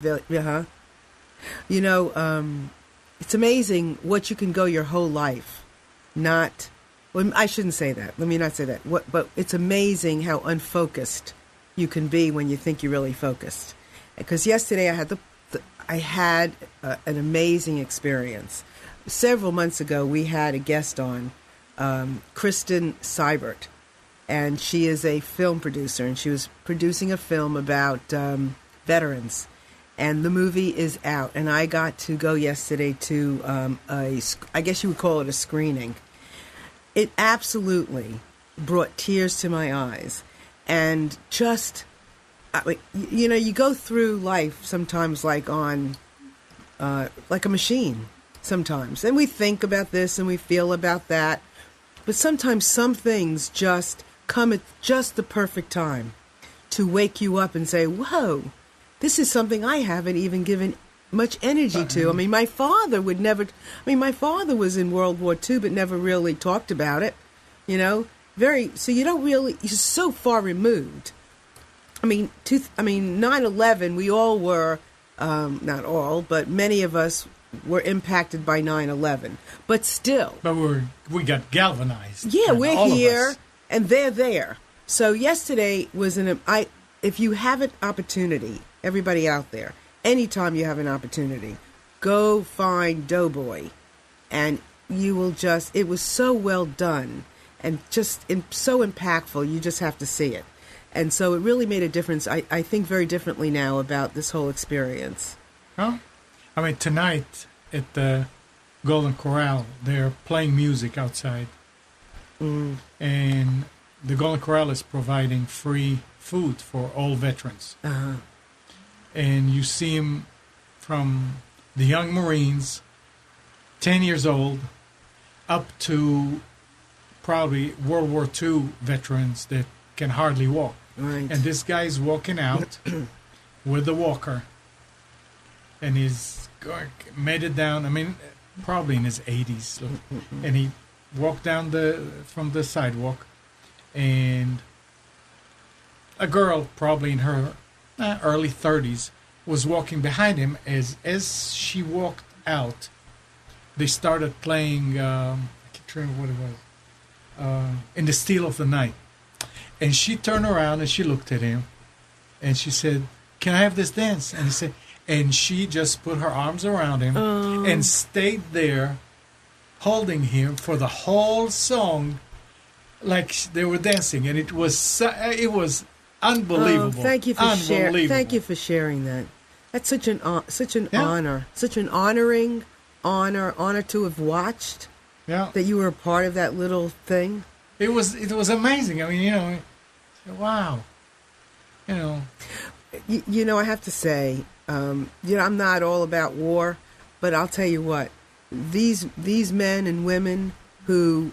Uh-huh. You know, it's amazing what you can go your whole life. Not, well, I shouldn't say that. Let me not say that. But it's amazing how unfocused you can be when you think you're really focused. Because yesterday I had an amazing experience. Several months ago, we had a guest on, Kristen Seibert, and she is a film producer, and she was producing a film about veterans. And the movie is out, and I got to go yesterday to I guess you would call it a screening. It absolutely brought tears to my eyes. And just, you know, you go through life sometimes like on, like a machine sometimes. And we think about this and we feel about that. But sometimes some things just come at just the perfect time to wake you up and say, whoa, this is something I haven't even given much energy to. I mean, my father would never, my father was in World War II, but never really talked about it, you know, so you don't really, you're so far removed. 9/11, we all were, not all, but many of us were impacted by 9/11, but still. But we got galvanized. Yeah, we're here and they're there. So yesterday was if you have an opportunity, everybody out there, anytime you have an opportunity, go find Doughboy, and you will just, it was so well done and just so impactful, you just have to see it. And so it really made a difference. I think very differently now about this whole experience. Well, I mean, tonight at the Golden Corral, they're playing music outside. And the Golden Corral is providing free food for all veterans. Uh-huh. And you see them from the young Marines, 10 years old, up to probably World War II veterans that can hardly walk. Right. And this guy's walking out with the walker, and he's made it down, I mean, probably in his 80s. And he walked down from the sidewalk, and a girl, probably in her early 30s, was walking behind him. As she walked out, they started playing, I can't remember what it was, In the Still of the Night. And she turned around and she looked at him, and she said, "Can I have this dance?" And he said, and she just put her arms around him and stayed there holding him for the whole song, like they were dancing. And it was unbelievable. Thank you for sharing. Thank you for sharing that. That's such an honor, such an honor to have watched. Yeah, that you were a part of that little thing. It was amazing. I mean, you know, wow. You know. You know, I have to say, you know, I'm not all about war, but I'll tell you what, these men and women who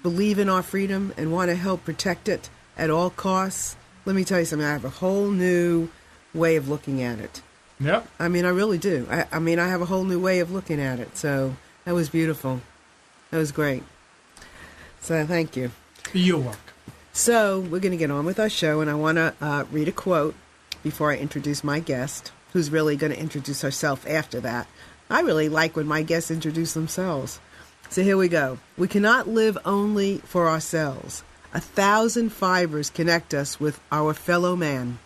believe in our freedom and want to help protect it at all costs, let me tell you something, I have a whole new way of looking at it. Yep. I mean, I really do. I mean, I have a whole new way of looking at it. So that was beautiful. That was great. So thank you. You're welcome. So we're going to get on with our show, and I want to read a quote before I introduce my guest, who's really going to introduce herself after that. I really like when my guests introduce themselves. So here we go. We cannot live only for ourselves. 1,000 fibers connect us with our fellow man.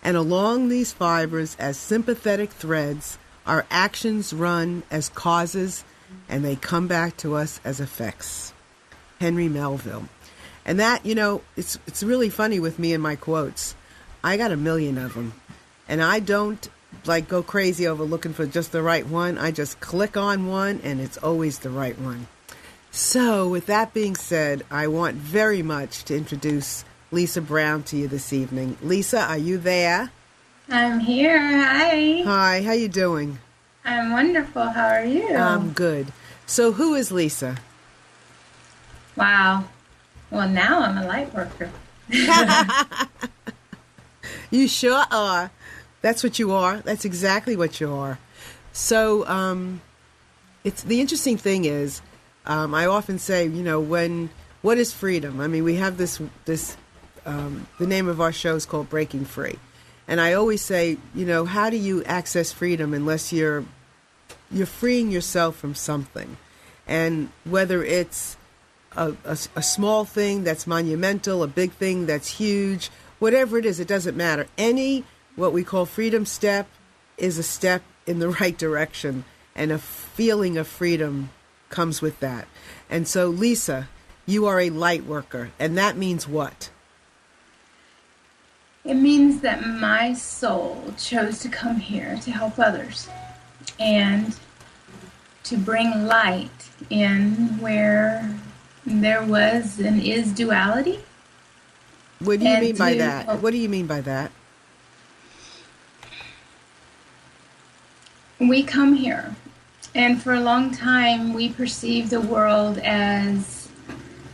And along these fibers, as sympathetic threads, our actions run as causes, and they come back to us as effects. Henry Melville. And that, you know, it's really funny with me and my quotes. I got 1 million of them. And I don't, like, go crazy over looking for just the right one. I just click on one, and it's always the right one. So, with that being said, I want very much to introduce Lisa Brown to you this evening. Lisa, are you there? I'm here. Hi. Hi, how you doing? I'm wonderful. How are you? I'm good. So, who is Lisa? Wow. Well, now I'm a light worker. You sure are. That's what you are. That's exactly what you are. So, it's the interesting thing is, I often say, you know, what is freedom? I mean, we have this the name of our show is called Breaking Free. And I always say, how do you access freedom unless you're freeing yourself from something? And whether it's a small thing that's monumental, a big thing that's huge, whatever it is, it doesn't matter. Any what we call freedom step is a step in the right direction, and a feeling of freedom comes with that. And so, Lisa, you are a light worker, and that means what? It means that my soul chose to come here to help others and to bring light in where there was and is duality. What do you mean by that? What do you mean by that? We come here, and for a long time we perceive the world as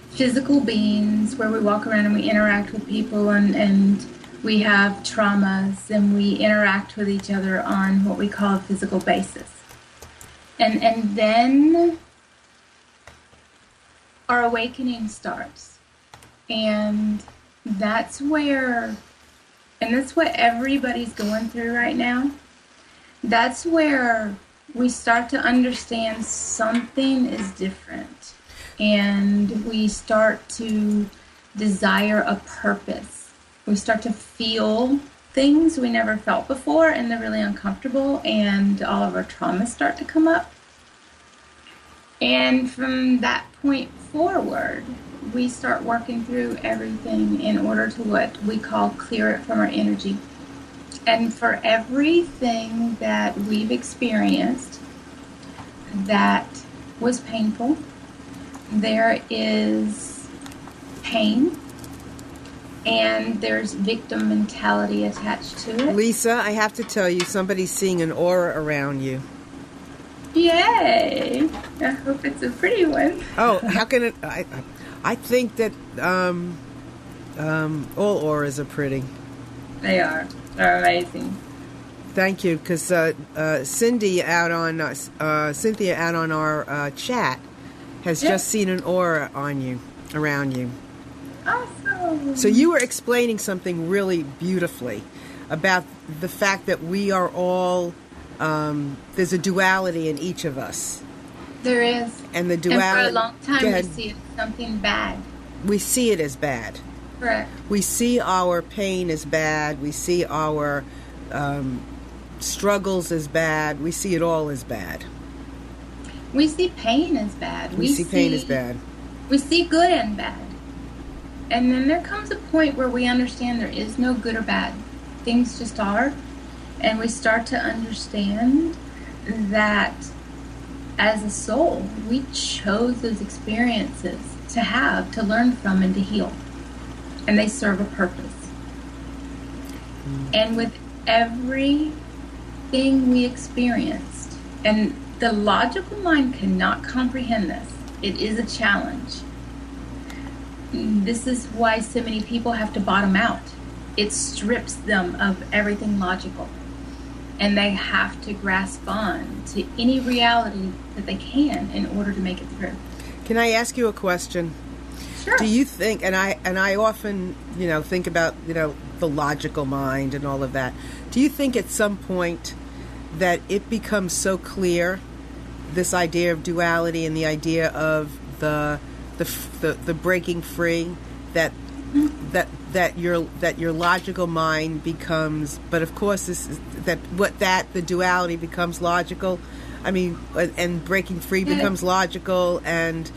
physical beings where we walk around and we interact with people, and we have traumas, and we interact with each other on what we call a physical basis. And then our awakening starts. And that's what everybody's going through right now. That's where we start to understand something is different. And we start to desire a purpose. We start to feel things we never felt before, and they're really uncomfortable, and all of our traumas start to come up. And from that point forward, we start working through everything in order to what we call clear it from our energy. And for everything that we've experienced that was painful, there is pain, and there's victim mentality attached to it. Lisa, I have to tell you, somebody's seeing an aura around you. Yay! I hope it's a pretty one. Oh, how can it? I think that all auras are pretty. They are. They're amazing. Thank you, because Cynthia out on our chat has just seen an aura on you, around you. Awesome. So you were explaining something really beautifully about the fact that we are all, there's a duality in each of us. There is. And the duality. And for a long time we see it as something bad. We see it as bad. Correct. We see our pain as bad. We see our struggles as bad. We see it all as bad. We see pain as bad. We see pain as bad. We see good and bad. And then there comes a point where we understand there is no good or bad. Things just are. And we start to understand that as a soul, we chose those experiences to have, to learn from, and to heal. And they serve a purpose. And with everything we experienced, and the logical mind cannot comprehend this, it is a challenge. This is why so many people have to bottom out. It strips them of everything logical. And they have to grasp on to any reality that they can in order to make it through. Can I ask you a question? Sure. Do you think, and I often, think about, the logical mind and all of that. Do you think at some point that it becomes so clear, this idea of duality and the idea of the breaking free, that your logical mind becomes, but of course the duality becomes logical. I mean, and breaking free becomes logical, and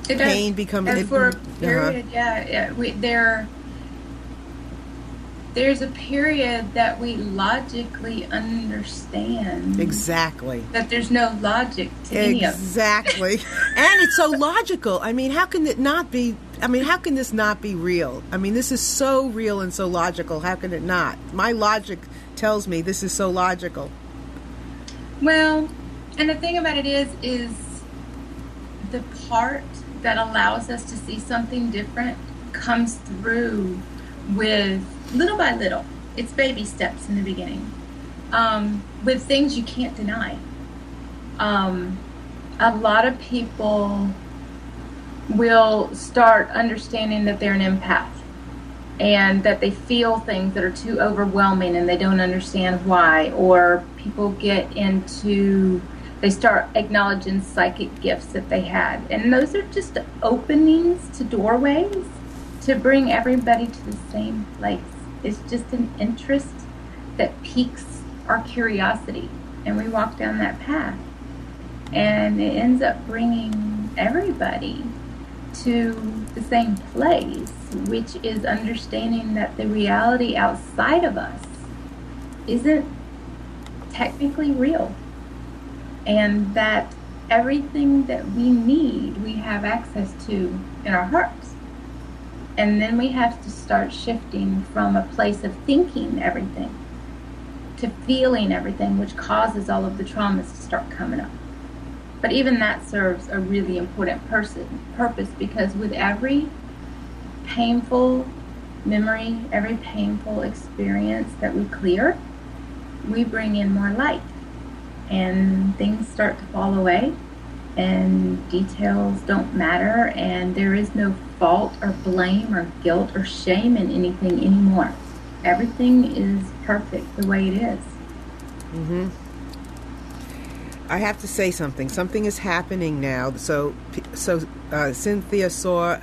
pain becomes. And for a period, there's a period that we logically understand. Exactly. That there's no logic to any of it. Exactly. And it's so logical. I mean, how can it not be? I mean, how can this not be real? I mean, this is so real and so logical. How can it not? My logic tells me this is so logical. Well, and the thing about it is the part that allows us to see something different comes through with little by little. It's baby steps in the beginning. With things you can't deny. A lot of people will start understanding that they're an empath. and that they feel things that are too overwhelming and they don't understand why, or people they start acknowledging psychic gifts that they had, and those are just openings to doorways to bring everybody to the same place. It's just an interest that piques our curiosity, and we walk down that path, and it ends up bringing everybody to the same place, which is understanding that the reality outside of us isn't technically real, and that everything that we need, we have access to in our hearts. And then we have to start shifting from a place of thinking everything to feeling everything, which causes all of the traumas to start coming up. But even that serves a really important purpose, because with every painful memory, every painful experience that we clear, we bring in more light, and things start to fall away, and details don't matter, and there is no fault or blame or guilt or shame in anything anymore. Everything is perfect the way it is. Mm-hmm. I have to say something. Something is happening now. So Cynthia saw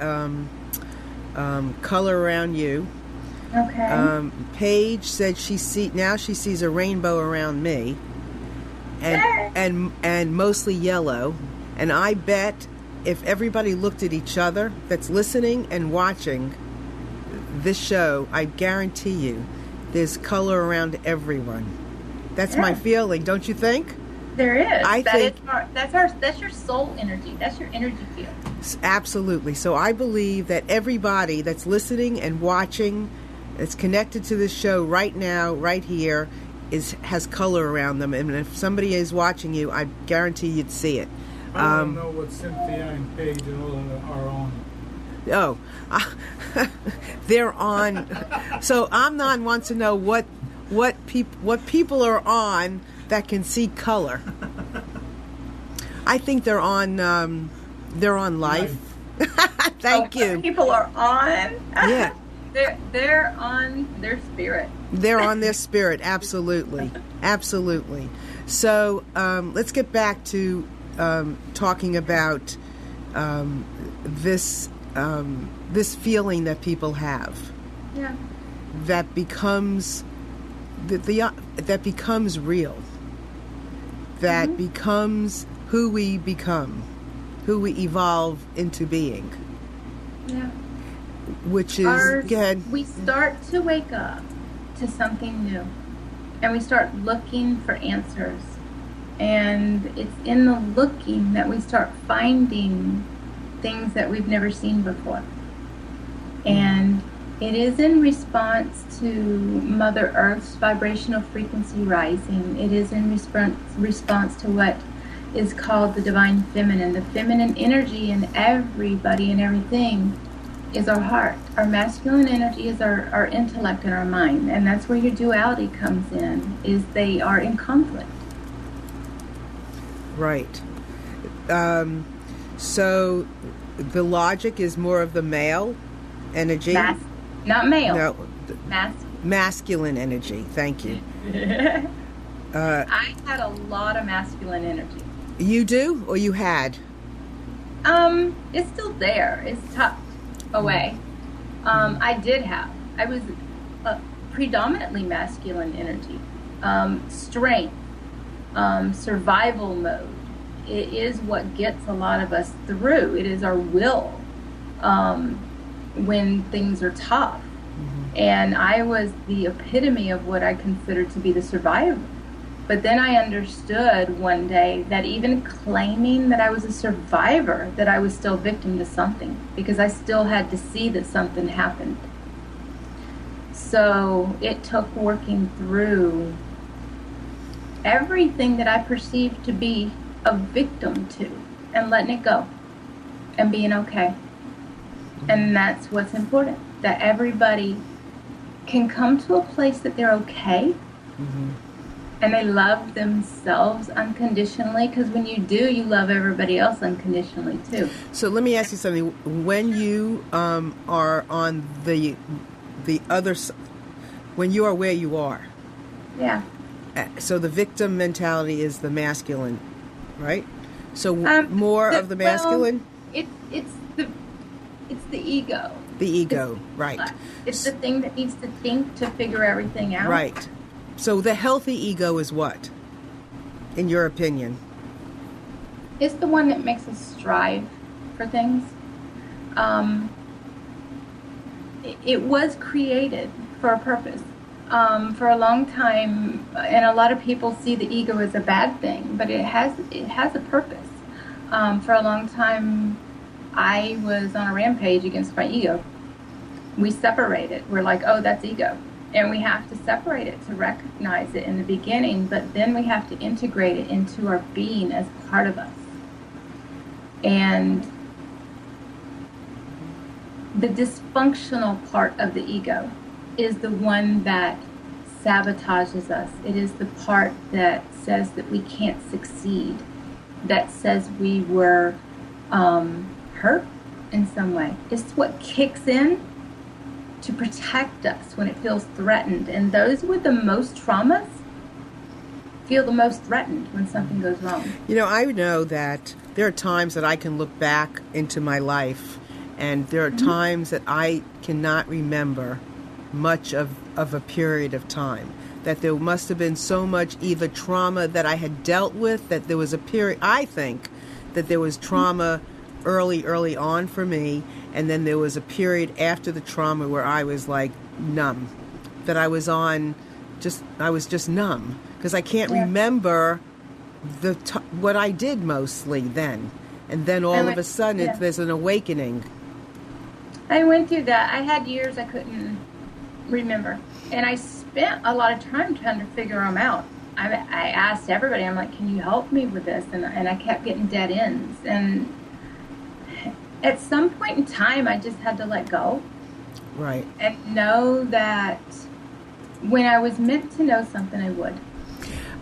color around you. Okay. Paige said she sees a rainbow around me, and mostly yellow. And I bet if everybody looked at each other that's listening and watching this show, I guarantee you there's color around everyone. That's my feeling, don't you think? There is. That's your soul energy. That's your energy field. Absolutely. So I believe that everybody that's listening and watching, that's connected to this show right now, right here, has color around them. And if somebody is watching you, I guarantee you'd see it. I don't know what Cynthia and Paige are on. Oh, they're on. So Amnon wants to know what people are on that can see color. I think they're on life. Thank you. People are on. Yeah. They're on their spirit. They're on their spirit. Absolutely. Absolutely. So let's get back to talking about this feeling that people have. Yeah. That becomes that becomes real. That becomes who we become, who we evolve into being. Yeah. Which is, go ahead. We start to wake up to something new, and we start looking for answers. And it's in the looking that we start finding things that we've never seen before. And it is in response to Mother Earth's vibrational frequency rising. It is in response to what is called the divine feminine. The feminine energy in everybody and everything is our heart. Our masculine energy is our intellect and our mind. And that's where your duality comes in, is they are in conflict. Right. So the logic is more of the male energy. Not male. No. Masculine. Masculine energy. Thank you. I had a lot of masculine energy. You do, or you had? It's still there. It's tucked away. I was predominantly masculine energy. Strength, survival mode. It is what gets a lot of us through. It is our will when things are tough. And I was the epitome of what I considered to be the survivor. But then I understood one day that even claiming that I was a survivor, that I was still victim to something, because I still had to see that something happened. So it took working through everything that I perceived to be a victim to, and letting it go and being okay. And that's what's important, that everybody can come to a place that they're okay, and they love themselves unconditionally, because when you do, you love everybody else unconditionally too. So let me ask you something. When you are on the the other, when you are where you are. Yeah. So the victim mentality is the masculine, right? So more of the masculine? Well, it's the ego. The ego, right. It's the thing that needs to think to figure everything out. Right. So the healthy ego is what, in your opinion? It's the one that makes us strive for things. It was created for a purpose. For a long time, and a lot of people see the ego as a bad thing, but it has a purpose. For a long time, I was on a rampage against my ego. We separate it. We're like, oh, that's ego. And we have to separate it to recognize it in the beginning, but then we have to integrate it into our being as part of us. And the dysfunctional part of the ego is the one that sabotages us. It is the part that says that we can't succeed, that says we were hurt in some way. It's what kicks in to protect us when it feels threatened. And those with the most traumas feel the most threatened when something goes wrong. You know, I know that there are times that I can look back into my life, and there are times that I cannot remember much of a period of time. That there must have been so much either trauma that I had dealt with, that there was a period, I think, that there was trauma early on for me, and then there was a period after the trauma where I was like numb. That I was just numb. Because I can't remember what I did mostly then. And then all of a sudden there's an awakening. I went through that. I had years I couldn't remember. And I spent a lot of time trying to figure them out. I asked everybody, I'm like, can you help me with this? And I kept getting dead ends. And at some point in time, I just had to let go. Right. And know that when I was meant to know something, I would.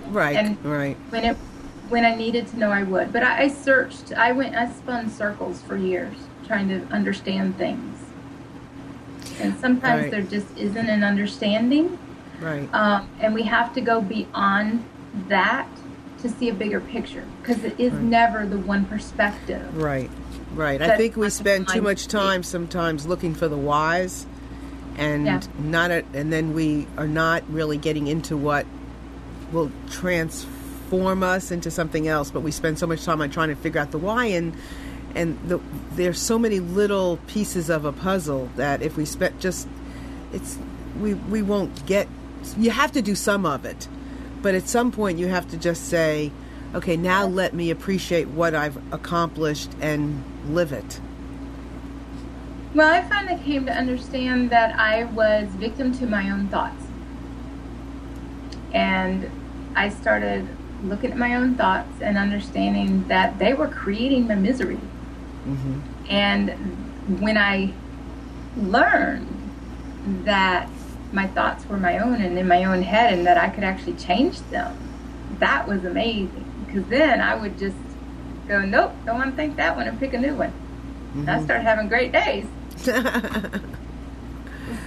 Right, and right. When I needed to know, I would. But I searched. I spun circles for years trying to understand things. And sometimes there just isn't an understanding. Right. And we have to go beyond that to see a bigger picture, because it is never the one perspective. Right, right. I think we spend too much time sometimes looking for the whys, and and then we are not really getting into what will transform us into something else. But we spend so much time on trying to figure out the why, and there's so many little pieces of a puzzle that if we spend we won't get. You have to do some of it, but at some point you have to just say, okay, now let me appreciate what I've accomplished and live it. Well, I finally came to understand that I was victim to my own thoughts. And I started looking at my own thoughts and understanding that they were creating my misery. Mm-hmm. And when I learned that my thoughts were my own and in my own head, and that I could actually change them, that was amazing. Because then I would just go, nope, don't want to think that one, and pick a new one. Mm-hmm. And I started having great days.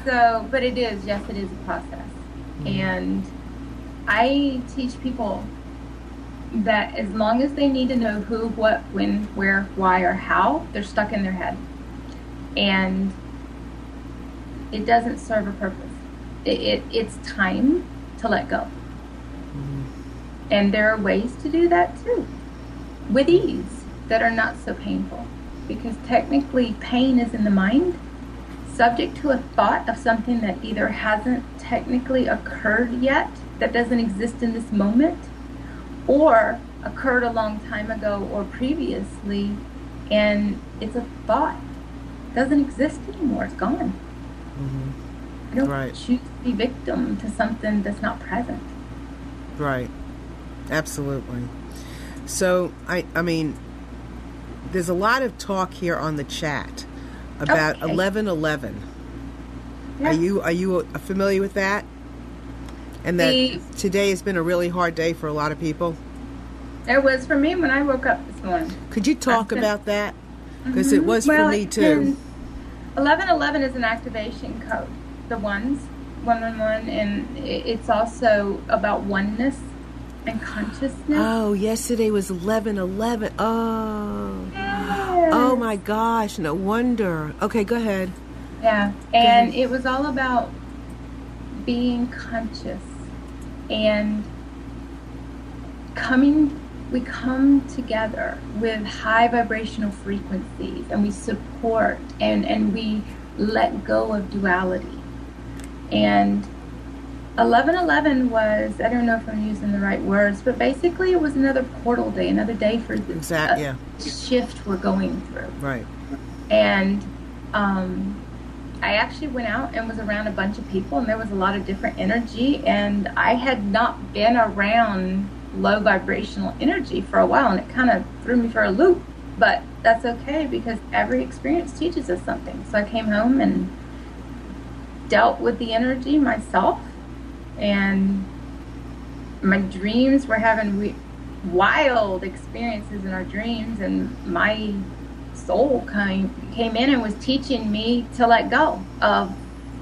So, but it is a process. Mm-hmm. And I teach people that as long as they need to know who, what, when, where, why, or how, they're stuck in their head. And it doesn't serve a purpose. It's time to let go. Mm-hmm. And there are ways to do that too, with ease, that are not so painful. Because technically pain is in the mind, subject to a thought of something that either hasn't technically occurred yet, that doesn't exist in this moment, or occurred a long time ago or previously, and it's a thought. It doesn't exist anymore. It's gone. Mm-hmm. I don't choose to be victim to something that's not present. Right. Absolutely. So, I mean, there's a lot of talk here on the chat about 11/11. Yeah. Are you familiar with that? And that today has been a really hard day for a lot of people? It was for me when I woke up this morning. Could you talk about that? Because it was for me too. 11/11 is an activation code. the ones, 111, and it's also about oneness and consciousness. Oh, yesterday was 11/11. Oh. Yes. Oh my gosh, no wonder. Okay, go ahead. Yeah, and it was all about being conscious and we come together with high vibrational frequencies, and we support and we let go of duality. And 11/11 was, I don't know if I'm using the right words, but basically it was another portal day, another day for the shift we're going through. Right. And I actually went out and was around a bunch of people, and there was a lot of different energy, and I had not been around low vibrational energy for a while, and it kind of threw me for a loop, but that's okay because every experience teaches us something. So I came home and dealt with the energy myself, and my dreams were having wild experiences in our dreams, and my soul came in and was teaching me to let go of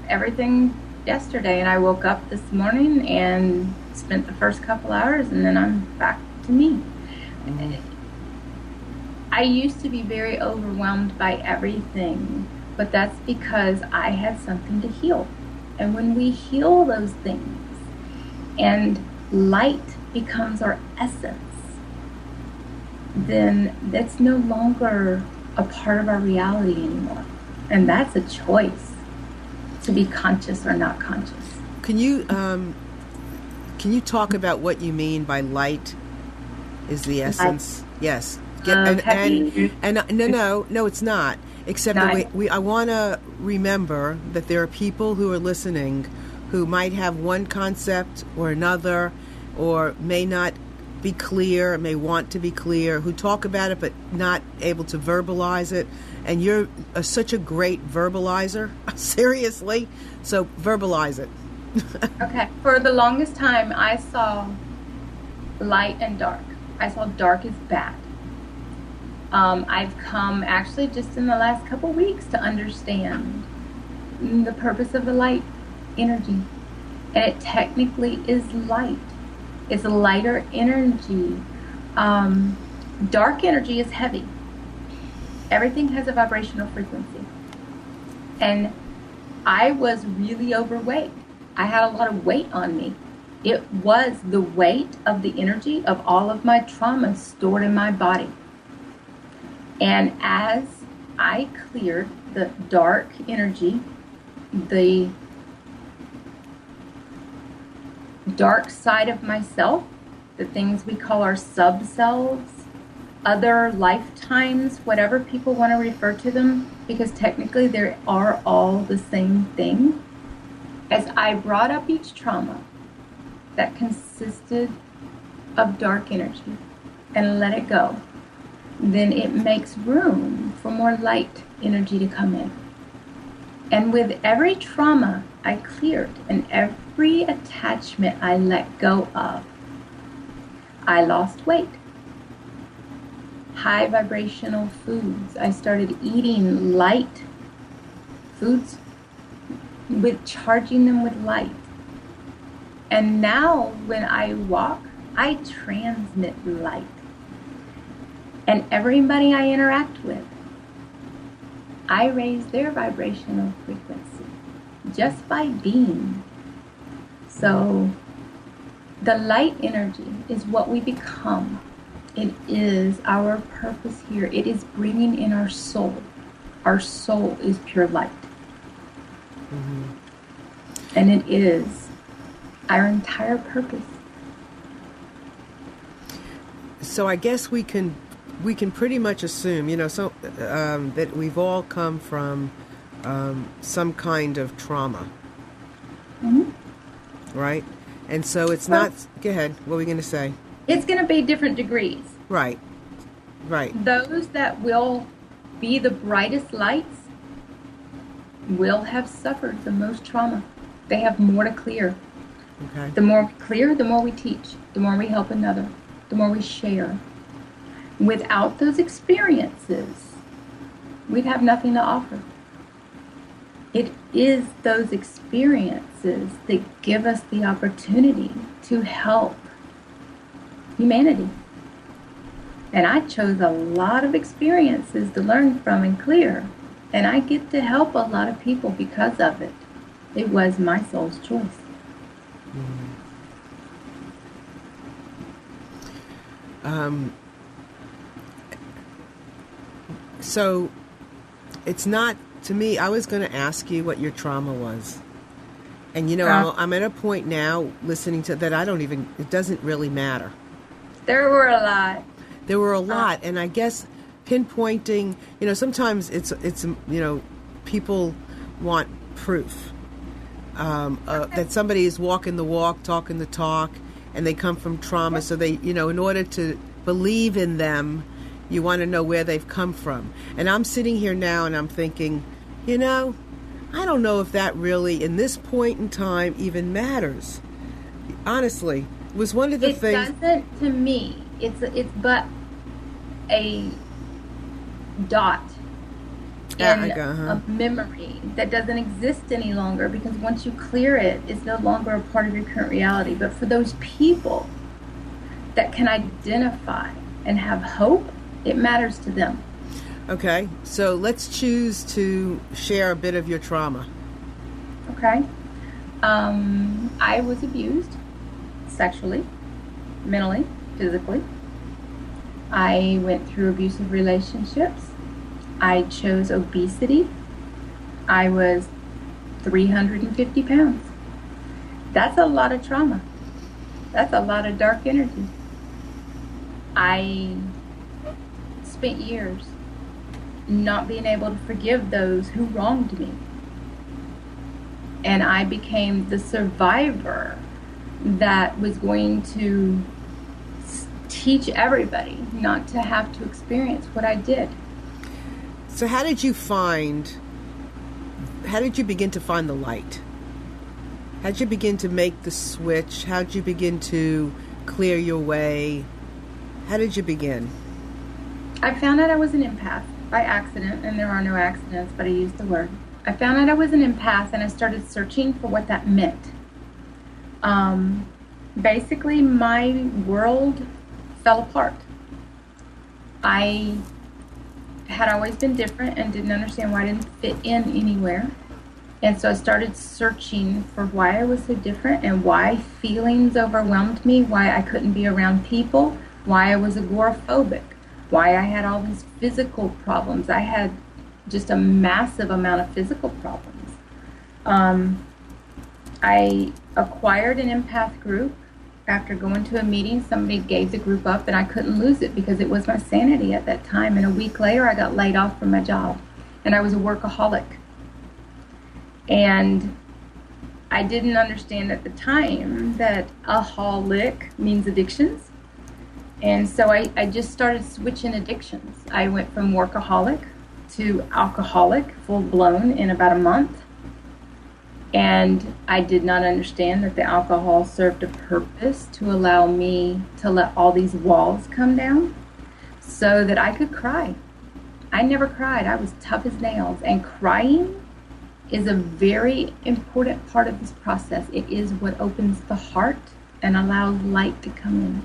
everything yesterday. And I woke up this morning and spent the first couple hours, and then I'm back to me. Mm-hmm. I used to be very overwhelmed by everything, but that's because I had something to heal. And when we heal those things and light becomes our essence, then that's no longer a part of our reality anymore. And that's a choice, to be conscious or not conscious. Can you talk about what you mean by light is the essence? Light. Yes. No, it's not. Except that I want to remember that there are people who are listening who might have one concept or another, or may not be clear, may want to be clear, who talk about it but not able to verbalize it. And you're such a great verbalizer, seriously. So verbalize it. Okay. For the longest time, I saw light and dark. I saw dark as bad. I've come actually just in the last couple weeks to understand the purpose of the light energy. And it technically is light. It's a lighter energy. Dark energy is heavy. Everything has a vibrational frequency. And I was really overweight. I had a lot of weight on me. It was the weight of the energy of all of my traumas stored in my body. And as I cleared the dark energy, the dark side of myself, the things we call our sub-selves, other lifetimes, whatever people want to refer to them, because technically they are all the same thing. As I brought up each trauma that consisted of dark energy and let it go, then it makes room for more light energy to come in. And with every trauma I cleared and every attachment I let go of, I lost weight. High vibrational foods. I started eating light foods with charging them with light. And now when I walk, I transmit light. And everybody I interact with, I raise their vibrational frequency just by being. So the light energy is what we become. It is our purpose here. It is bringing in our soul. Our soul is pure light. Mm-hmm. And it is our entire purpose. So I guess we can pretty much assume, that we've all come from some kind of trauma. Mm-hmm. Right? And so it's not... Go ahead. What were we going to say? It's going to be different degrees. Right. Those that will be the brightest lights will have suffered the most trauma. They have more to clear. Okay. The more we clear, the more we teach. The more we help another. The more we share. Without those experiences, we'd have nothing to offer. It is those experiences that give us the opportunity to help humanity. And I chose a lot of experiences to learn from and clear. And I get to help a lot of people because of it. It was my soul's choice. So it's not, to me, I was going to ask you what your trauma was. And, you know, I'm at a point now listening to that, it doesn't really matter. There were a lot. There were a lot. And I guess pinpointing, you know, sometimes it's you know, people want proof that somebody is walking the walk, talking the talk, and they come from trauma. So they, you know, in order to believe in them, you want to know where they've come from. And I'm sitting here now and I'm thinking, you know, I don't know if that really, in this point in time, even matters. Honestly, it was one of the things. It doesn't to me. It's but a dot in a memory that doesn't exist any longer, because once you clear it, it's no longer a part of your current reality. But for those people that can identify and have hope, it matters to them. Okay, so let's choose to share a bit of your trauma. Okay. I was abused sexually, mentally, physically. I went through abusive relationships. I chose obesity. I was 350 pounds. That's a lot of trauma. That's a lot of dark energy. I spent years not being able to forgive those who wronged me. And I became the survivor that was going to teach everybody not to have to experience what I did. So how did you begin to find the light? How did you begin to make the switch? How did you begin to clear your way? How did you begin? I found out I was an empath by accident, and there are no accidents, but I used the word. I found out I was an empath, and I started searching for what that meant. Basically, my world fell apart. I had always been different and didn't understand why I didn't fit in anywhere. And so I started searching for why I was so different and why feelings overwhelmed me, why I couldn't be around people, why I was agoraphobic, why I had all these physical problems. I had just a massive amount of physical problems. I acquired an empath group. After going to a meeting, somebody gave the group up, and I couldn't lose it because it was my sanity at that time. And a week later, I got laid off from my job, and I was a workaholic. And I didn't understand at the time that aholic means addictions. And so I just started switching addictions. I went from workaholic to alcoholic, full-blown, in about a month. And I did not understand that the alcohol served a purpose to allow me to let all these walls come down so that I could cry. I never cried. I was tough as nails. And crying is a very important part of this process. It is what opens the heart and allows light to come in.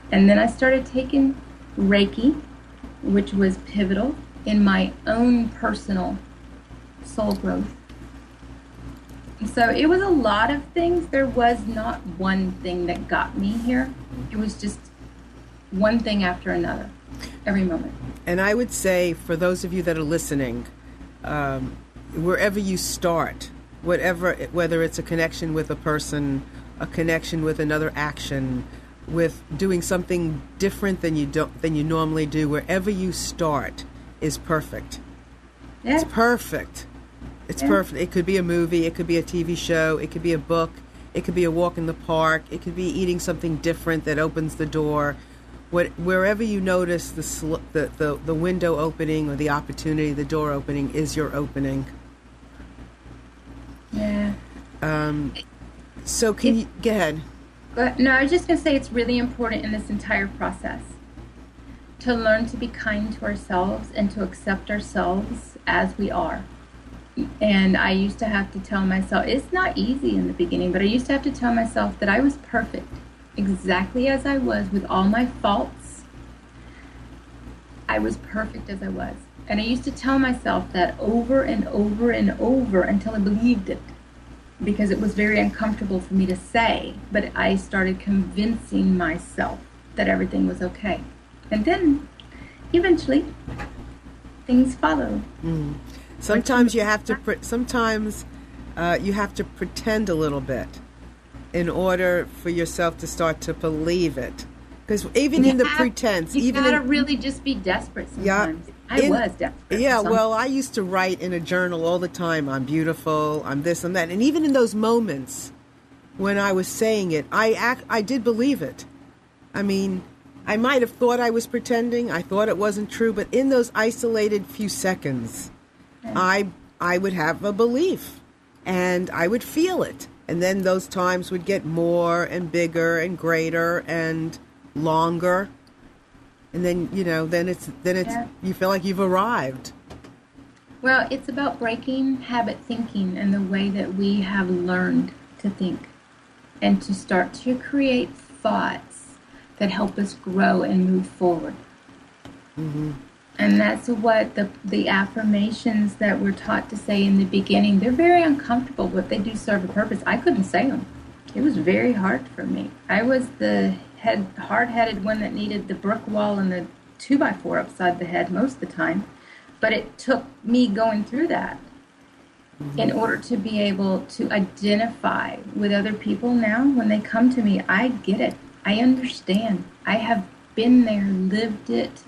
And then I started taking Reiki, which was pivotal in my own personal soul growth. So it was a lot of things. There was not one thing that got me here. It was just one thing after another, every moment. And I would say, for those of you that are listening, wherever you start, whether it's a connection with a person, a connection with another action, with doing something different than you normally do, wherever you start is perfect. Yeah. It's perfect. It's perfect. It could be a movie, it could be a TV show, it could be a book, it could be a walk in the park, it could be eating something different that opens the door. Wherever you notice the window opening or the opportunity, the door opening is your opening. Yeah. So can you go ahead? No, I was just going to say it's really important in this entire process to learn to be kind to ourselves and to accept ourselves as we are. And I used to have to tell myself, it's not easy in the beginning, but I used to have to tell myself that I was perfect, exactly as I was, with all my faults. I was perfect as I was. And I used to tell myself that over and over and over until I believed it, because it was very uncomfortable for me to say. But I started convincing myself that everything was okay. And then, eventually, things followed. Mm. Sometimes you have to. You have to pretend a little bit in order for yourself to start to believe it. Because even in the pretense, you gotta really just be desperate sometimes. Yeah, I was desperate. Yeah, well, I used to write in a journal all the time. I'm beautiful. I'm this and that. And even in those moments when I was saying it, I did believe it. I mean, I might have thought I was pretending. I thought it wasn't true. But in those isolated few seconds, I would have a belief, and I would feel it. And then those times would get more and bigger and greater and longer. And then, you feel like you've arrived. Well, it's about breaking habit thinking and the way that we have learned to think, and to start to create thoughts that help us grow and move forward. Mm-hmm. And that's what the affirmations that we're taught to say in the beginning, they're very uncomfortable, but they do serve a purpose. I couldn't say them. It was very hard for me. I was the hard-headed one that needed the brick wall and the 2x4 upside the head most of the time. But it took me going through that in order to be able to identify with other people now. When they come to me, I get it. I understand. I have been there, lived it.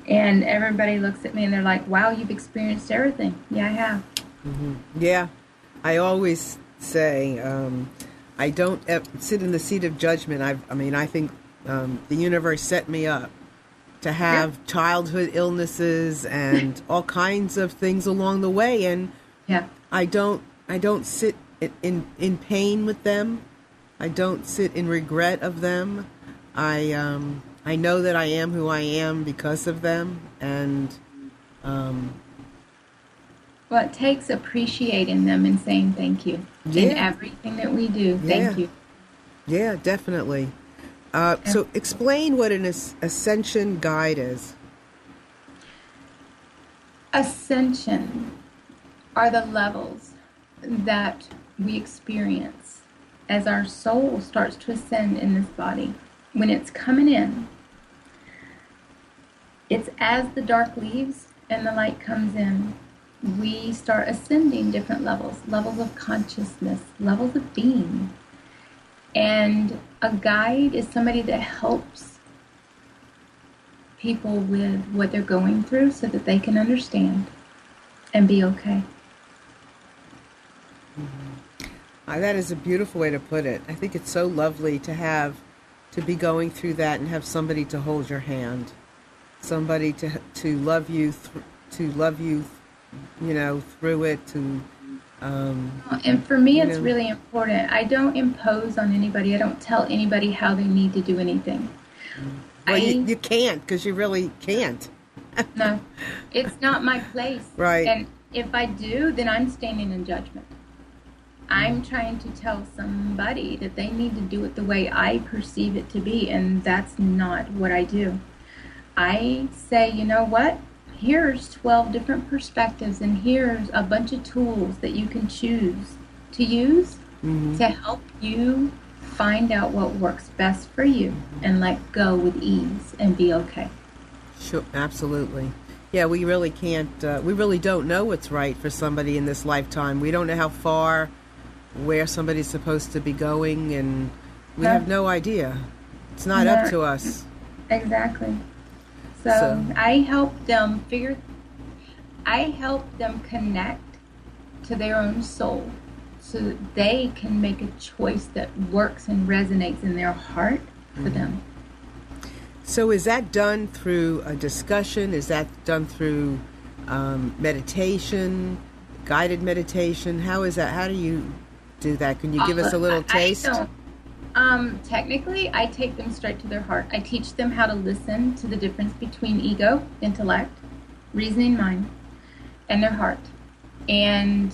And everybody looks at me and they're like, wow, you've experienced everything. Yeah, I have. Mm-hmm. Yeah. I always say, I don't sit in the seat of judgment. I think the universe set me up to have childhood illnesses and all kinds of things along the way. And I don't sit in pain with them. I don't sit in regret of them. I know that I am who I am because of them, and well, it takes appreciating them and saying thank you in everything that we do. Thank you. Yeah, definitely. So explain what an ascension guide is. Ascension are the levels that we experience as our soul starts to ascend in this body. When it's coming in, it's as the dark leaves and the light comes in, we start ascending different levels of consciousness, levels of being. And a guide is somebody that helps people with what they're going through so that they can understand and be okay. Mm-hmm. That is a beautiful way to put it. I think it's so lovely to be going through that and have somebody to hold your hand, somebody to love you, through it. And for me, it's really important. I don't impose on anybody. I don't tell anybody how they need to do anything. Well, you can't, because you really can't. No, it's not my place. Right. And if I do, then I'm standing in judgment. I'm trying to tell somebody that they need to do it the way I perceive it to be, and that's not what I do. I say, you know what? Here's 12 different perspectives, and here's a bunch of tools that you can choose to use to help you find out what works best for you and let go with ease and be okay. Sure, absolutely. Yeah, we really can't, we really don't know what's right for somebody in this lifetime. We don't know where somebody's supposed to be going, and we have no idea. It's not up to us. Exactly. So I help them connect to their own soul so that they can make a choice that works and resonates in their heart for them. So is that done through a discussion? Is that done through meditation, guided meditation? How is that? How do you do that? Can you give us a little taste? Technically, I take them straight to their heart. I teach them how to listen to the difference between ego, intellect, reasoning mind, and their heart. And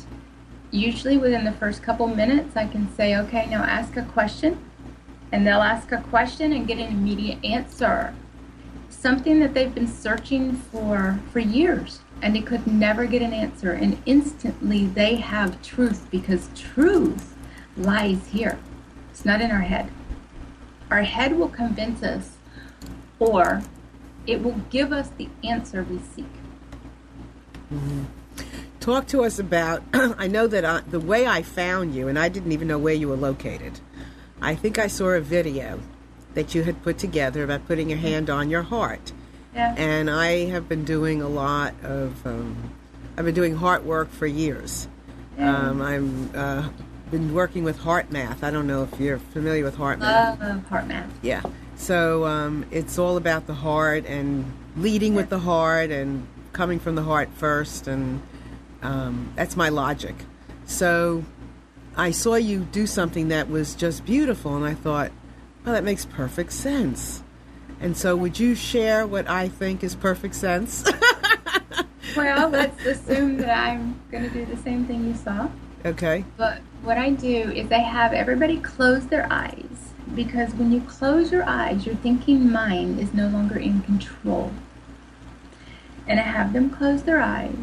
usually within the first couple minutes, I can say, okay, now ask a question. And they'll ask a question and get an immediate answer. Something that they've been searching for years, and they could never get an answer. And instantly they have truth, because truth lies here. It's not in our head. Our head will convince us, or it will give us the answer we seek. Mm-hmm. Talk to us about, I know that the way I found you, and I didn't even know where you were located. I think I saw a video that you had put together about putting your hand on your heart. Yeah. And I have been doing a lot of, I've been doing heart work for years. I'm been working with heart math. I don't know if you're familiar with heart math. Love heart math. Yeah. So it's all about the heart and leading with the heart and coming from the heart first. And that's my logic. So I saw you do something that was just beautiful, and I thought, oh, that makes perfect sense. And so would you share what I think is perfect sense? Well, let's assume that I'm going to do the same thing you saw. Okay. But what I do is I have everybody close their eyes, because when you close your eyes, your thinking mind is no longer in control. And I have them close their eyes.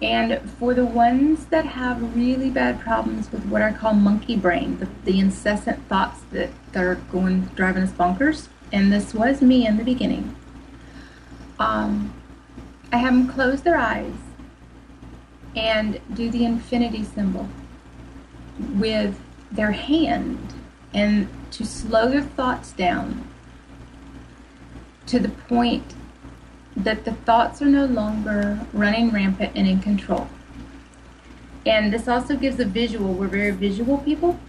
And for the ones that have really bad problems with what I call monkey brain, the incessant thoughts that are driving us bonkers, and this was me in the beginning, I have them close their eyes and do the infinity symbol with their hand, and to slow their thoughts down to the point that the thoughts are no longer running rampant and in control. And this also gives a visual. We're very visual people,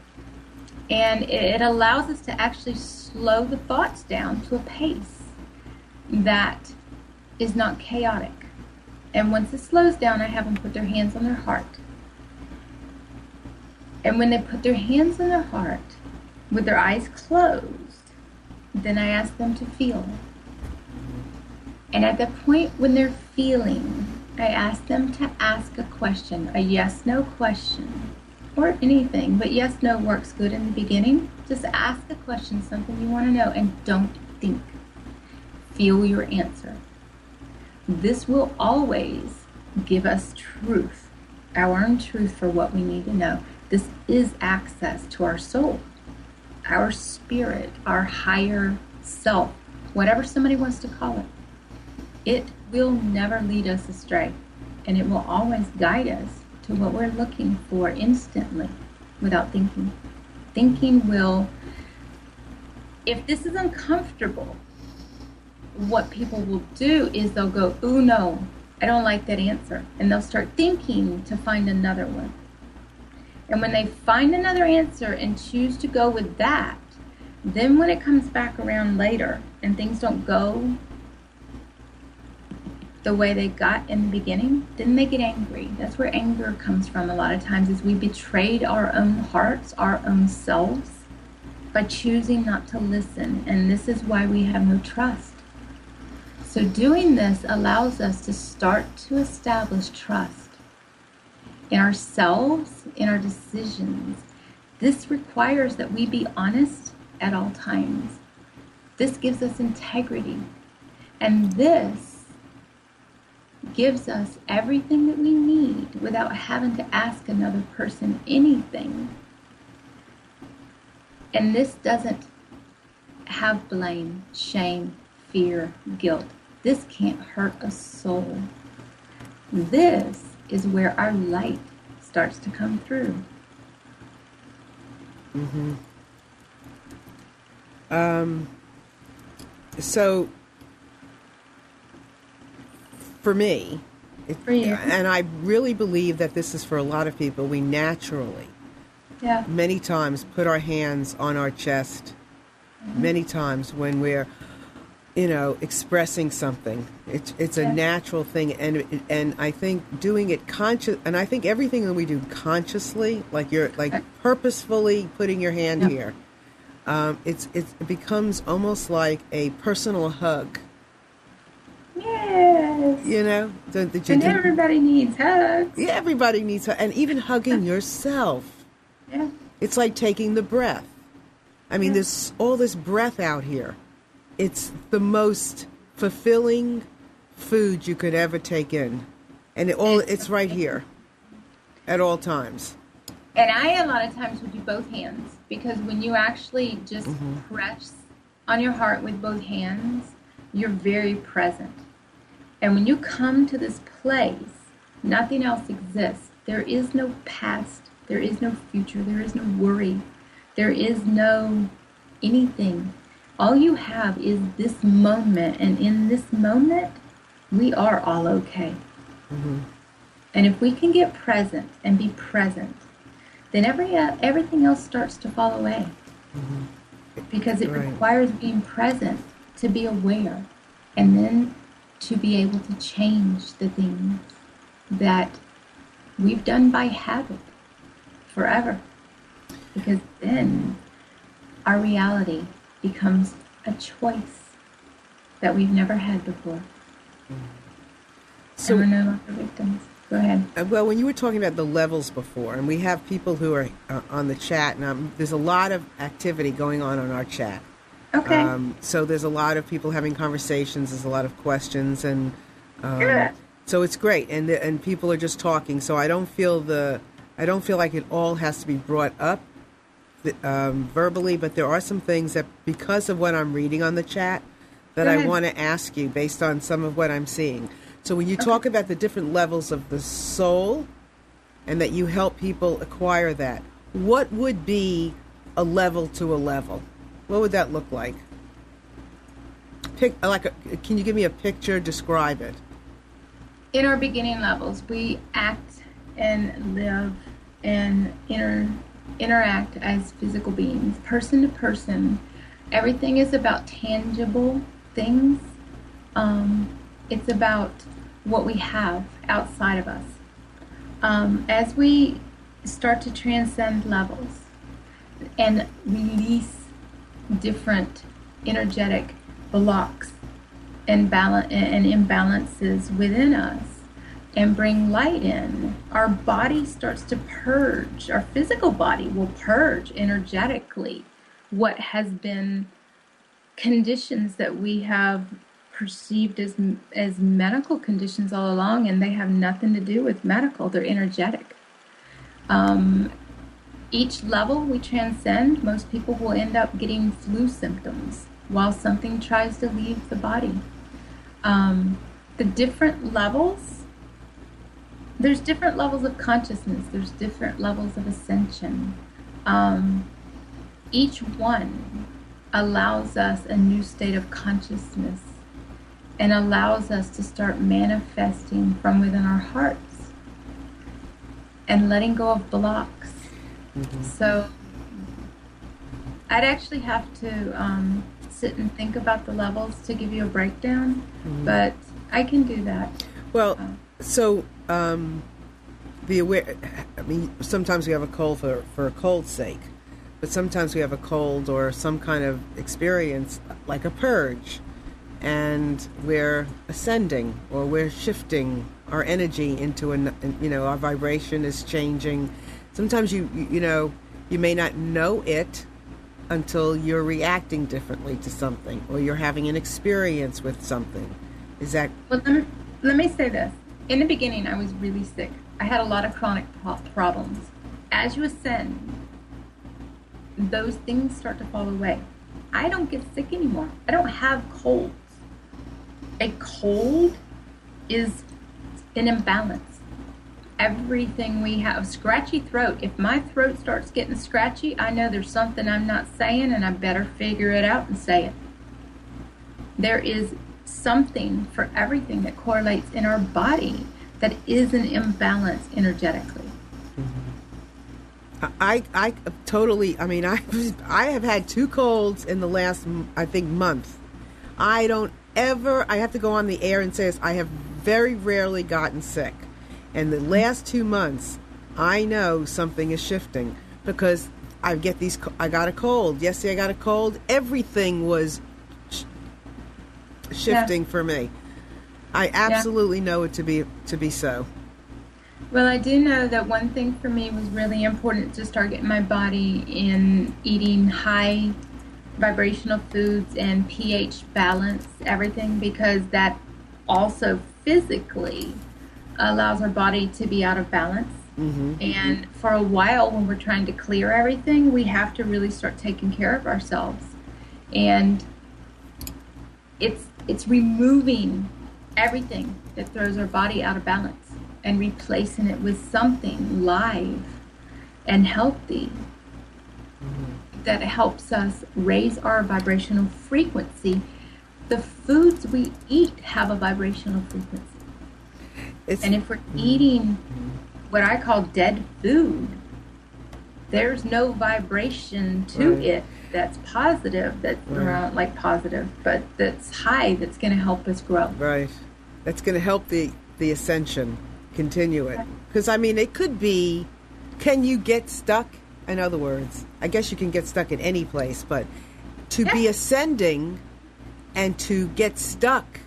and it allows us to actually slow the thoughts down to a pace that is not chaotic. And once it slows down, I have them put their hands on their heart. And when they put their hands on their heart with their eyes closed, then I ask them to feel. And at the point when they're feeling, I ask them to ask a question, a yes-no question, or anything, but yes-no works good in the beginning. Just ask a question, something you want to know, and don't think. Feel your answer. This will always give us truth, our own truth for what we need to know. This is access to our soul, our spirit, our higher self, whatever somebody wants to call it. It will never lead us astray, and it will always guide us to what we're looking for instantly without thinking. Thinking will, if this is uncomfortable, what people will do is they'll go, ooh, no, I don't like that answer. And they'll start thinking to find another one. And when they find another answer and choose to go with that, then when it comes back around later and things don't go the way they got in the beginning, then they get angry. That's where anger comes from a lot of times, is we betrayed our own hearts, our own selves, by choosing not to listen. And this is why we have no trust. So doing this allows us to start to establish trust in ourselves, in our decisions. This requires that we be honest at all times. This gives us integrity. And this gives us everything that we need without having to ask another person anything. And this doesn't have blame, shame, fear, guilt. This can't hurt a soul. This is where our light starts to come through. Mm-hmm. So for me, and I really believe that this is for a lot of people, we naturally, many times put our hands on our chest, many times when we're, expressing something. It's a natural thing, and I think doing it conscious, and I think everything that we do consciously, like you're purposefully putting your hand here, it becomes almost like a personal hug. Yes. Yes. You know, And everybody needs hugs. Yeah, everybody needs and even hugging yourself. Yeah. It's like taking the breath. I mean, there's all this breath out here. It's the most fulfilling food you could ever take in, and it's right here at all times. And I, a lot of times, would do both hands, because when you actually just press on your heart with both hands, you're very present. And when you come to this place, nothing else exists. There is no past. There is no future. There is no worry. There is no anything. All you have is this moment. And in this moment, we are all okay. Mm-hmm. And if we can get present and be present, then everything else starts to fall away. Mm-hmm. Because it requires being present to be aware, and then to be able to change the things that we've done by habit forever. Because then our reality becomes a choice that we've never had before. So, and we're no longer victims. Go ahead. Well, when you were talking about the levels before, and we have people who are on the chat, and there's a lot of activity going on our chat. Okay. So there's a lot of people having conversations. There's a lot of questions, and so it's great. And people are just talking. So I don't feel like it all has to be brought up verbally, but there are some things that, because of what I'm reading on the chat, that I want to ask you based on some of what I'm seeing. So when you talk about the different levels of the soul, and that you help people acquire that, what would be a level to a level? What would that look like? Can you give me a picture? Describe it. In our beginning levels, we act and live and interact as physical beings, person to person. Everything is about tangible things. It's about what we have outside of us. As we start to transcend levels and release different energetic blocks and imbalances within us, and bring light in, our body starts to purge. Our physical body will purge energetically what has been conditions that we have perceived as medical conditions all along, and they have nothing to do with medical. They're energetic. Each level we transcend, most people will end up getting flu symptoms while something tries to leave the body. The different levels, there's different levels of consciousness. There's different levels of ascension. Each one allows us a new state of consciousness and allows us to start manifesting from within our hearts and letting go of blocks. Mm-hmm. So I'd actually have to sit and think about the levels to give you a breakdown, but I can do that. Well, be aware. I mean, sometimes we have a cold for a cold's sake, but sometimes we have a cold or some kind of experience like a purge, and we're ascending or we're shifting our energy into our vibration is changing. Sometimes you may not know it until you're reacting differently to something, or you're having an experience with something. Is that? Well, let me say this. In the beginning, I was really sick. I had a lot of chronic problems. As you ascend, those things start to fall away. I don't get sick anymore. I don't have colds. A cold is an imbalance. Everything we have, scratchy throat. If my throat starts getting scratchy, I know there's something I'm not saying, and I better figure it out and say it. There is something for everything that correlates in our body that is an imbalance energetically. I totally, I mean, I have had 2 colds in the last, I think, month. I have to go on the air and say this, I have very rarely gotten sick. And the last 2 months, I know something is shifting, because I got a cold. Yesterday I got a cold. Everything was shifting for me. I absolutely know it to be so. Well, I do know that one thing for me was really important to start getting my body in eating high vibrational foods and pH balance everything, because that also physically allows our body to be out of balance. And for a while, when we're trying to clear everything, we have to really start taking care of ourselves. And it's removing everything that throws our body out of balance and replacing it with something live and healthy that helps us raise our vibrational frequency. The foods we eat have a vibrational frequency. And if we're eating what I call dead food, there's no vibration to it that's positive, that's around, like positive, but that's high, that's going to help us grow. Right. That's going to help the ascension continue it. Because, I mean, it could be, can you get stuck? In other words, I guess you can get stuck in any place, but to be ascending and to get stuck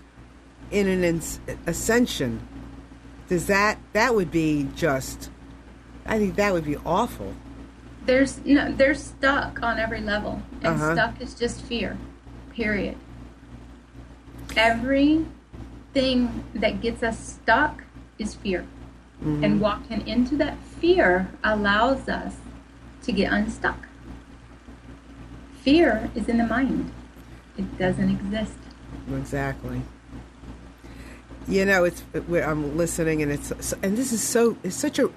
in an ascension, that would be just, I think that would be awful. They're stuck on every level, and stuck is just fear, period. Everything that gets us stuck is fear. And walking into that fear allows us to get unstuck. Fear is in the mind. It doesn't exist. Exactly. You know, I'm listening, and this is such a,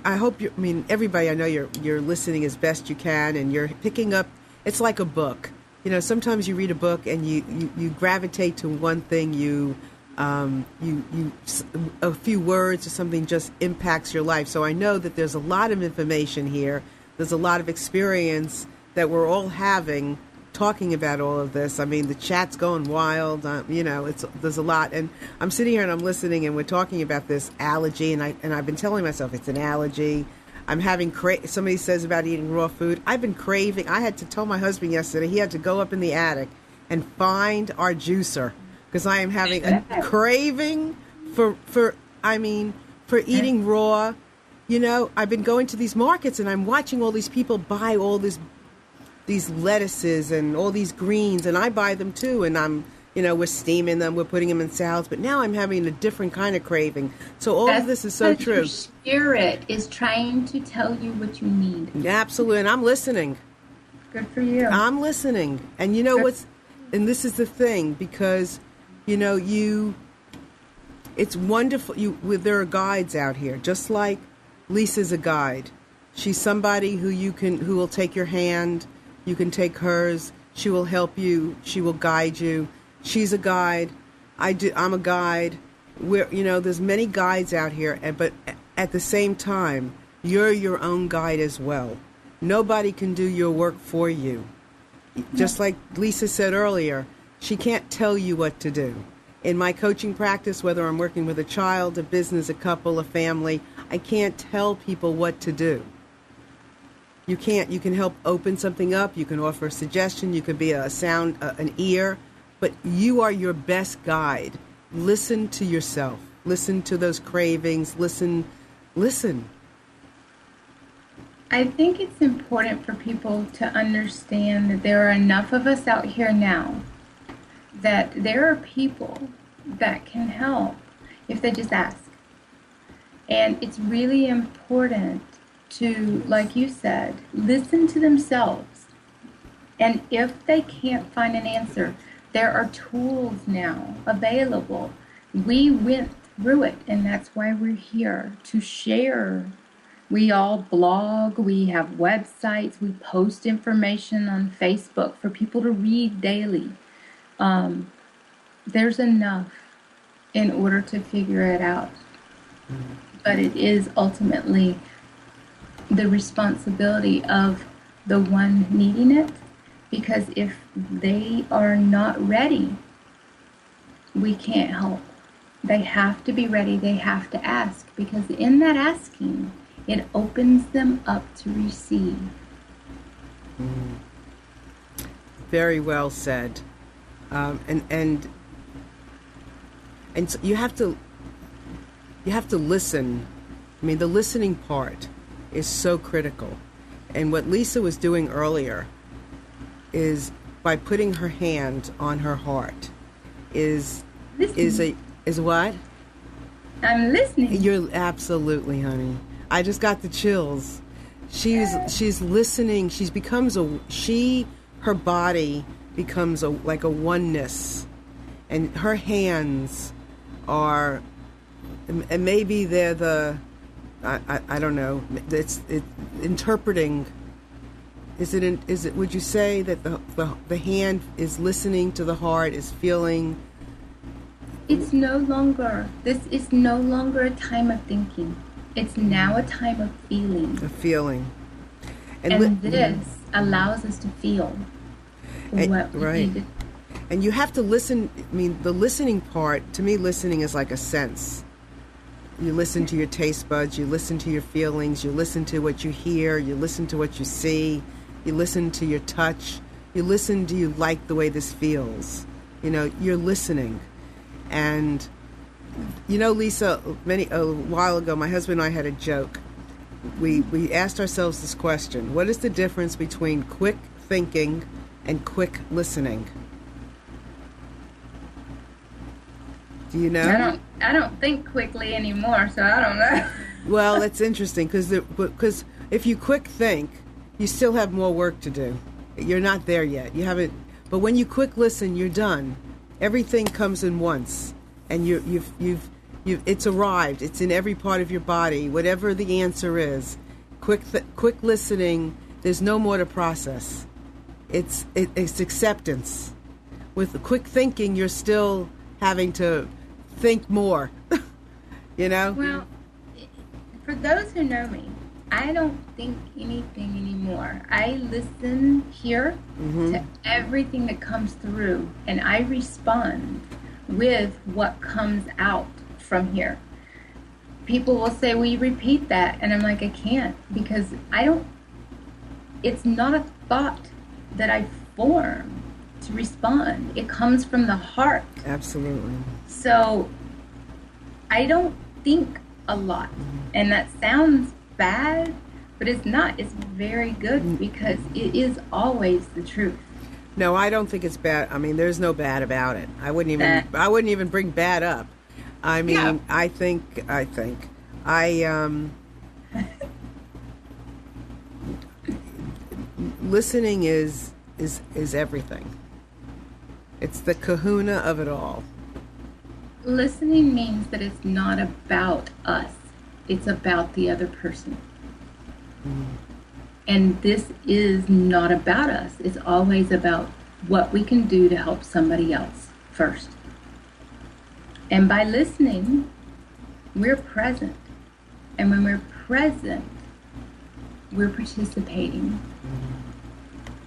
I hope I mean, everybody, I know you're listening as best you can, and you're picking up, it's like a book. You know, sometimes you read a book and you gravitate to one thing, a few words or something just impacts your life. So I know that there's a lot of information here. There's a lot of experience that we're all having talking about all of this. I mean, the chat's going wild. You know, there's a lot. And I'm sitting here and I'm listening, and we're talking about this allergy, and I've been telling myself it's an allergy. I'm having somebody says about eating raw food. I've been craving. I had to tell my husband yesterday he had to go up in the attic and find our juicer, because I am having a craving for eating raw. You know, I've been going to these markets and I'm watching all these people buy all these lettuces and all these greens, and I buy them too, and we're steaming them, we're putting them in salads, but now I'm having a different kind of craving. So all of this is so true. Your spirit is trying to tell you what you need. Absolutely, and I'm listening. Good for you. I'm listening. And you know and this is the thing, because you know, it's wonderful. There are guides out here, just like Lisa's a guide. She's somebody who will take your hand. You can take hers. She will help you. She will guide you. She's a guide. I'm a guide. There's many guides out here, but at the same time, you're your own guide as well. Nobody can do your work for you. Just like Lisa said earlier, she can't tell you what to do. In my coaching practice, whether I'm working with a child, a business, a couple, a family, I can't tell people what to do. You can't. You can help open something up. You can offer a suggestion. You can be an ear, but you are your best guide. Listen to yourself. Listen to those cravings. Listen. I think it's important for people to understand that there are enough of us out here now that there are people that can help if they just ask. And it's really important to, like you said, listen to themselves. And if they can't find an answer, there are tools now available. We went through it, and that's why we're here, to share. We all blog, we have websites, we post information on Facebook for people to read daily. There's enough in order to figure it out. But it is ultimately the responsibility of the one needing it, because if they are not ready, we can't help. They have to be ready. They have to ask, because in that asking, it opens them up to receive. Very well said. And And so you have to listen. I mean, the listening part is so critical. And what Lisa was doing earlier is by putting her hand on her heart is what? I'm listening. You're absolutely, honey. I just got the chills. She's listening. Her body becomes like a oneness, and her hands are, and maybe they're I don't know. It's interpreting. Is it? Would you say that the hand is listening to the heart, is feeling? It's no longer. This is no longer a time of thinking. It's now a time of feeling. A feeling. And this allows us to feel what we need. And you have to listen. I mean, the listening part, to me, listening is like a sense. You listen to your taste buds, you listen to your feelings, you listen to what you hear, you listen to what you see, you listen to your touch, you listen, do you like the way this feels? You know, you're listening. And, you know, Lisa, a while ago, my husband and I had a joke. We asked ourselves this question: what is the difference between quick thinking and quick listening? Do you know? I don't think quickly anymore, so I don't know. Well, that's interesting because if you quick think, you still have more work to do. You're not there yet. You haven't. But when you quick listen, you're done. Everything comes in once, and it's arrived. It's in every part of your body. Whatever the answer is, quick listening. There's no more to process. It's acceptance. With the quick thinking, you're still having to think more. You know? Well, for those who know me, I don't think anything anymore. I listen here to everything that comes through, and I respond with what comes out from here. People will say, will you repeat that? And I'm like, I can't, because it's not a thought that I form to respond. It comes from the heart. Absolutely. So I don't think a lot. And that sounds bad, but it's not. It's very good because it is always the truth. No, I don't think it's bad. I mean, there's no bad about it. I wouldn't even bring bad up. I mean, yeah. I think listening is everything. It's the kahuna of it all. Listening means that it's not about us. It's about the other person. And this is not about us. It's always about what we can do to help somebody else first. And by listening, we're present. And when we're present, we're participating.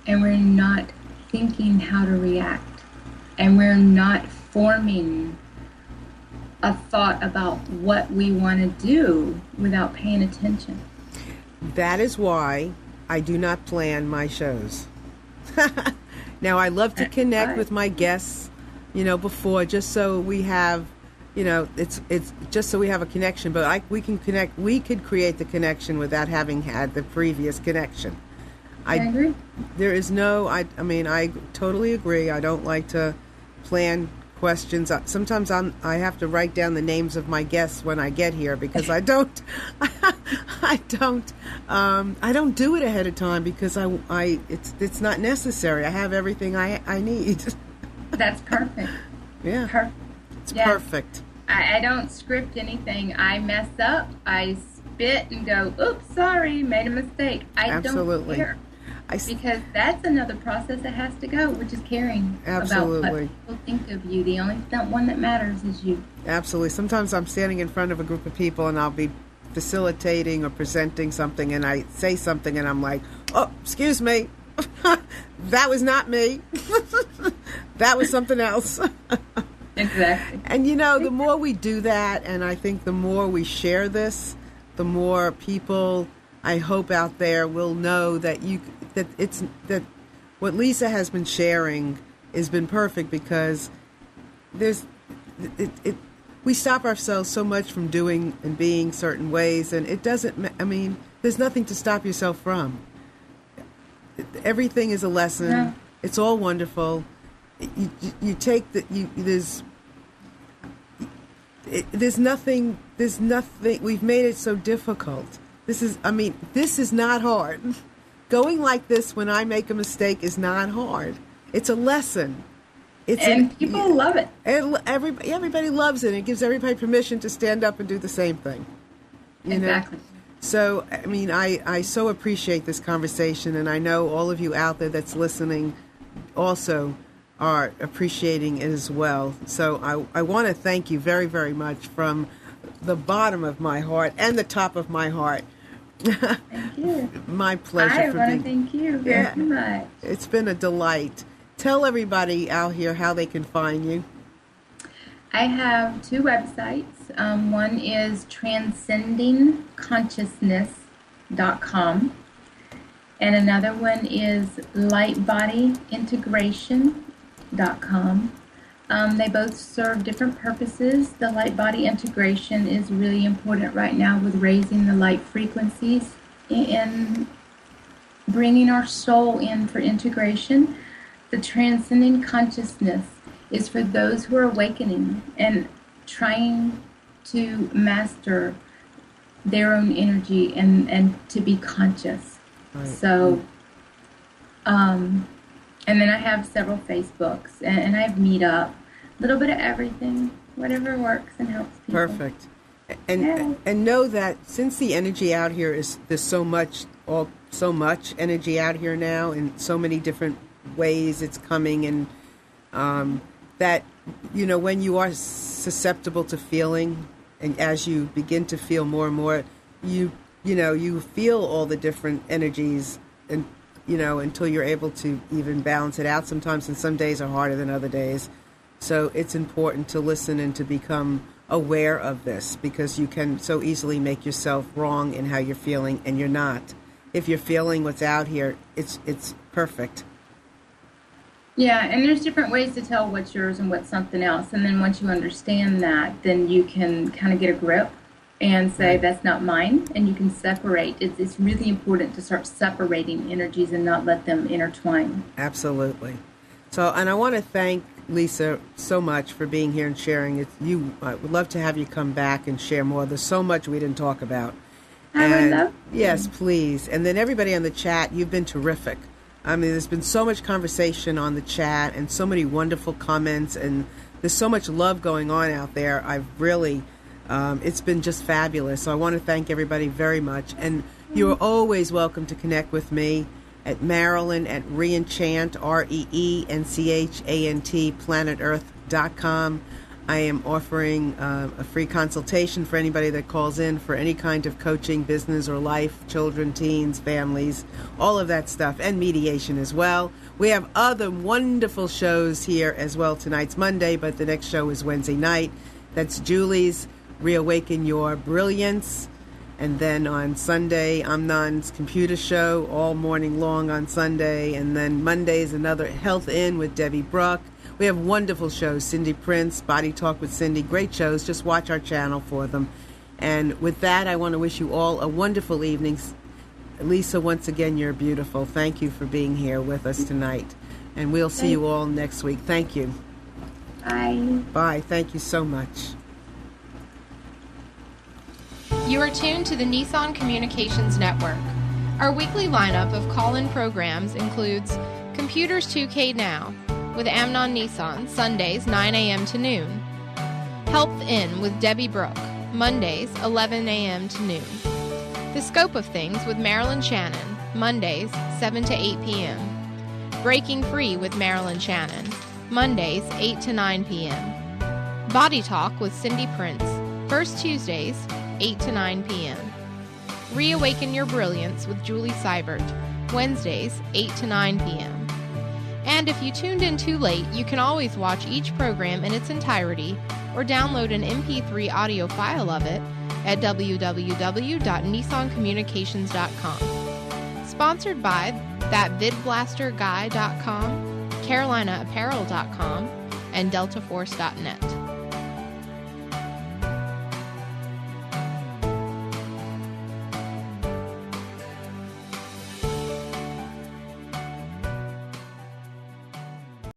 And we're not thinking how to react. And we're not forming a thought about what we want to do without paying attention. That is why I do not plan my shows. Now, I love to connect with my guests, before, just so we have, it's just so we have a connection. But we could create the connection without having had the previous connection. I agree. There is no, I totally agree. I don't like to plan questions. Sometimes I have to write down the names of my guests when I get here, because I don't do it ahead of time, because it's not necessary. I have everything I need. That's perfect. Yeah. Perfect. It's perfect. I don't script anything. I mess up. I spit and go, oops, sorry, made a mistake. I don't care. Because that's another process that has to go, which is caring about what people think of you. The only one that matters is you. Absolutely. Sometimes I'm standing in front of a group of people and I'll be facilitating or presenting something, and I say something and I'm like, oh, excuse me. That was not me. That was something else. Exactly. And the more we do that, and I think the more we share this, the more people, I hope, out there will know that that what Lisa has been sharing has been perfect, because we stop ourselves so much from doing and being certain ways, and it doesn't, I mean, there's nothing to stop yourself from. Everything is a lesson. Yeah. It's all wonderful. You take the, there's nothing, we've made it so difficult. This is not hard. Going like this when I make a mistake is not hard. It's a lesson. People love it. Everybody loves it. It gives everybody permission to stand up and do the same thing. You know? So, I mean, I so appreciate this conversation, and I know all of you out there that's listening also are appreciating it as well. So I want to thank you very, very much from the bottom of my heart and the top of my heart. Thank you. My pleasure. I want to thank you very much. It's been a delight. Tell everybody out here how they can find you. I have 2 websites. One is transcendingconsciousness.com, and another one is lightbodyintegration.com. They both serve different purposes. The light body integration is really important right now with raising the light frequencies and bringing our soul in for integration. The transcending consciousness is for those who are awakening and trying to master their own energy and to be conscious. Right. So, and then I have several Facebooks, and I have Meetup, a little bit of everything, whatever works and helps people. Perfect. And know that since the energy out here there's so much energy out here now in so many different ways it's coming, and that, you know, when you are susceptible to feeling, and as you begin to feel more and more, you feel all the different energies, and until you're able to even balance it out sometimes, and some days are harder than other days. So it's important to listen and to become aware of this, because you can so easily make yourself wrong in how you're feeling, and you're not. If you're feeling what's out here, it's perfect. Yeah, and there's different ways to tell what's yours and what's something else. And then once you understand that, then you can kind of get a grip and say, that's not mine, and you can separate. It's really important to start separating energies and not let them intertwine. Absolutely. So, and I want to thank Lisa so much for being here and sharing it. I would love to have you come back and share more. There's so much we didn't talk about. I would love to. Yes, please. And then everybody on the chat, you've been terrific. I mean, there's been so much conversation on the chat and so many wonderful comments, and there's so much love going on out there. I've really, it's been just fabulous. So I want to thank everybody very much. And you are always welcome to connect with me at Marilyn at Reenchant, REENCHANT, planetearth.com. I am offering a free consultation for anybody that calls in for any kind of coaching, business or life, children, teens, families, all of that stuff, and mediation as well. We have other wonderful shows here as well. Tonight's Monday, but the next show is Wednesday night. That's Julie's Reawaken Your Brilliance. And then on Sunday, Amnon's computer show all morning long on Sunday. And then Monday is another Health In with Debbie Bruck. We have wonderful shows, Cindy Prince, Body Talk with Cindy, great shows. Just watch our channel for them. And with that, I want to wish you all a wonderful evening. Lisa, once again, you're beautiful. Thank you for being here with us tonight. And we'll see you all next week. Thank you. Bye. Bye. Thank you so much. You are tuned to the Nissan Communications Network. Our weekly lineup of call-in programs includes Computers 2K Now with Amnon Nissan, Sundays 9 a.m. to noon. Health In with Debbie Brooke, Mondays 11 a.m. to noon. The Scope of Things with Marilyn Shannon, Mondays 7 to 8 p.m. Breaking Free with Marilyn Shannon, Mondays 8 to 9 p.m. Body Talk with Cindy Prince, first Tuesdays 8 to 9 p.m. Reawaken Your Brilliance with Julie Seibert, Wednesdays 8 to 9 p.m. And if you tuned in too late, you can always watch each program in its entirety or download an MP3 audio file of it at www.nissancommunications.com. Sponsored by thatvidblasterguy.com, carolinaapparel.com, and deltaforce.net.